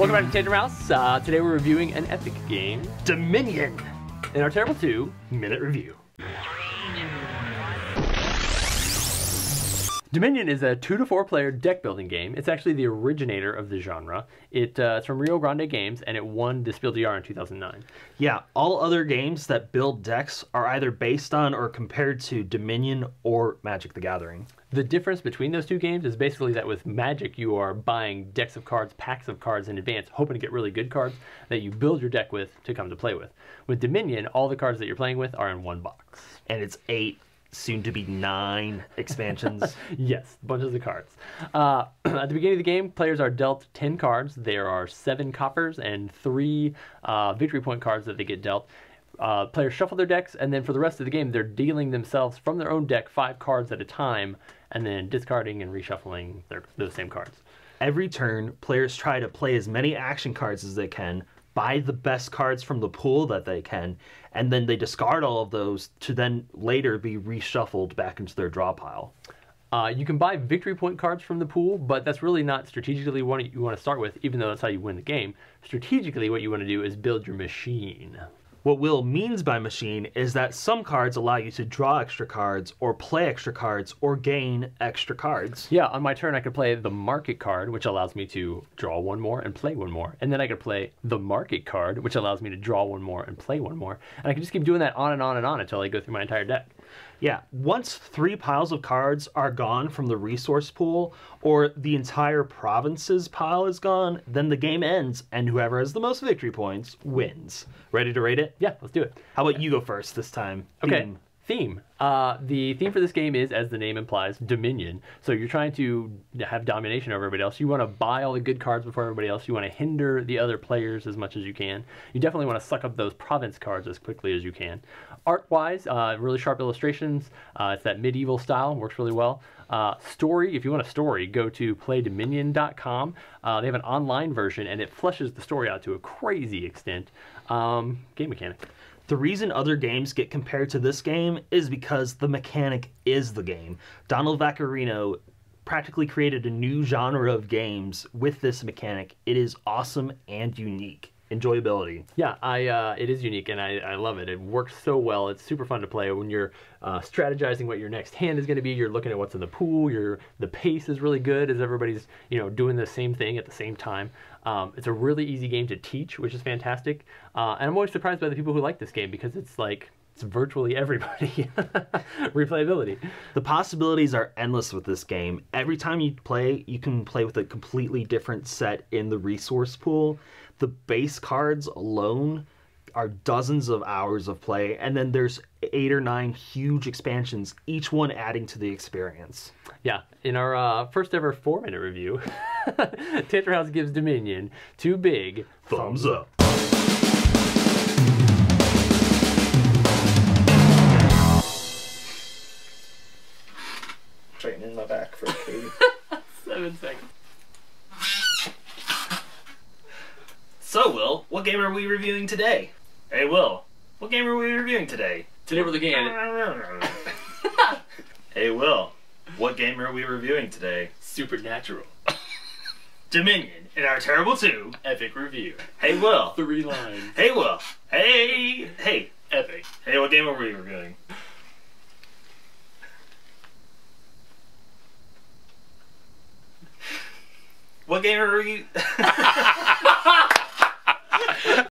Welcome back to Tantrum House. Today we're reviewing an epic game, Dominion, in our Terrible 2 minute review. Dominion is a 2 to 4 player deck building game. It's actually the originator of the genre. It's from Rio Grande Games, and it won the Spiel des Jahres in 2009. Yeah, all other games that build decks are either based on or compared to Dominion or Magic the Gathering. The difference between those two games is basically that with Magic, you are buying decks of cards, packs of cards in advance, hoping to get really good cards that you build your deck with to come to play with. With Dominion, all the cards that you're playing with are in one box. And it's 8, soon to be 9 expansions. Yes, bunches of cards. At the beginning of the game, players are dealt 10 cards. There are 7 coppers and 3 victory point cards that they get dealt. Players shuffle their decks, and then for the rest of the game, they're dealing themselves from their own deck 5 cards at a time, and then discarding and reshuffling those same cards. Every turn, players try to play as many action cards as they can, buy the best cards from the pool that they can, and then they discard all of those to then later be reshuffled back into their draw pile. You can buy victory point cards from the pool, but that's really not strategically what you want to start with, even though that's how you win the game. Strategically, what you want to do is build your machine. What Will means by machine is that some cards allow you to draw extra cards, or play extra cards, or gain extra cards. Yeah, on my turn I could play the market card, which allows me to draw 1 more and play 1 more. And then I could play the market card, which allows me to draw 1 more and play 1 more. And I can just keep doing that on and on and on until I go through my entire deck. Yeah, once 3 piles of cards are gone from the resource pool, or the entire province's pile is gone, then the game ends, and whoever has the most victory points wins. Ready to rate it? Yeah, let's do it. How about you go first this time? Okay. Theme. The theme for this game is, as the name implies, Dominion. So you're trying to have domination over everybody else. You want to buy all the good cards before everybody else. You want to hinder the other players as much as you can. You definitely want to suck up those province cards as quickly as you can. Art-wise, really sharp illustrations. It's that medieval style. Works really well. Story, if you want a story, go to playdominion.com. They have an online version, and it fleshes the story out to a crazy extent. Game mechanic. The reason other games get compared to this game is because the mechanic is the game. Donald Vaccarino practically created a new genre of games with this mechanic. It is awesome and unique. Enjoyability. Yeah, it is unique, and I love it. It works so well. It's super fun to play when you're strategizing what your next hand is going to be. You're looking at what's in the pool. The pace is really good as everybody's doing the same thing at the same time. It's a really easy game to teach, which is fantastic. And I'm always surprised by the people who like this game because it's virtually everybody. Replayability. The possibilities are endless with this game. Every time you play, you can play with a completely different set in the resource pool. The base cards alone are dozens of hours of play, and then there's 8 or 9 huge expansions, each one adding to the experience. Yeah, in our first ever 4-minute review, Tantrum House gives Dominion 2 big thumbs up. Straightening my back for a baby. 7 seconds. So, Will, what game are we reviewing today? Hey, Will, what game are we reviewing today? Today we're looking at it. Hey, Will, what game are we reviewing today? Supernatural. Dominion, in our Terrible 2 Epic review. Hey, Will. 3 lines. Hey, Will. Hey. Epic. Hey, what game are we reviewing? What game are we...